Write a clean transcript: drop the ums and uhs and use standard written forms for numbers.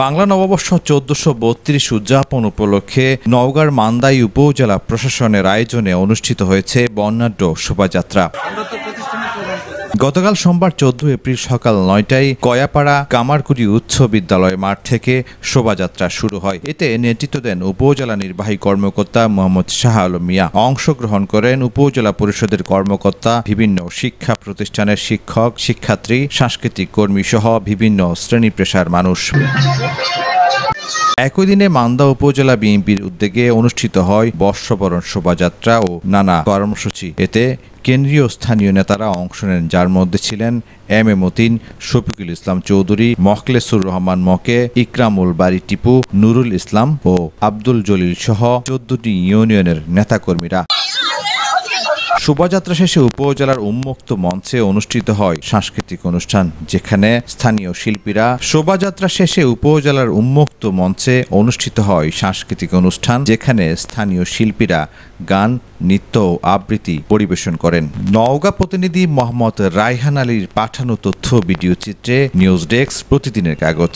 বাংলা নববর্ষ ১৪৩২ উদযাপন উপলক্ষে নওগাঁর মান্দাই উপজেলা প্রশাসনের আয়োজনে অনুষ্ঠিত হয়েছে বর্ণাঢ্য শোভাযাত্রা। গতকাল সোমবার ১৪ এপ্রিল সকাল ৯টায় কয়াপাড়া কামারকুড়ি উচ্চ বিদ্যালয় মাঠ থেকে শোভাযাত্রা শুরু হয়। এতে নেতৃত্ব দেন উপজেলা নির্বাহী কর্মকর্তা মোহাম্মদ শাহ আলম মিয়া। অংশগ্রহণ করেন উপজেলা পরিষদের কর্মকর্তা, বিভিন্ন শিক্ষা প্রতিষ্ঠানের শিক্ষক, শিক্ষার্থী, সাংস্কৃতিক কর্মী সহ বিভিন্ন শ্রেণী পেশার মানুষ। একই দিনে মান্দা উপজেলা বিএনপির উদ্যোগে অনুষ্ঠিত হয় বর্ষবরণ শোভাযাত্রা ও নানা কর্মসূচি। এতে কেন্দ্রীয় স্থানীয় নেতারা অংশ নেন, যার মধ্যে ছিলেন এম এ মতিন, শফিকুল ইসলাম চৌধুরী, মখলেসুর রহমান মকে, ইকরামুল বারী টিপু, নুরুল ইসলাম ও আব্দুল জলিল সহ ১৪টি ইউনিয়নের নেতাকর্মীরা। শোভাযাত্রা শেষে উপজেলার উন্মুক্ত মঞ্চে অনুষ্ঠিত হয় সাংস্কৃতিক অনুষ্ঠান, যেখানে স্থানীয় শিল্পীরা গান, নৃত্য ও আবৃত্তি পরিবেশন করেন। নওগাঁ প্রতিনিধি মোহাম্মদ রায়হান আলীর পাঠানো তথ্য ভিডিও চিত্রে নিউজ ডেস্ক, প্রতিদিনের কাগজ।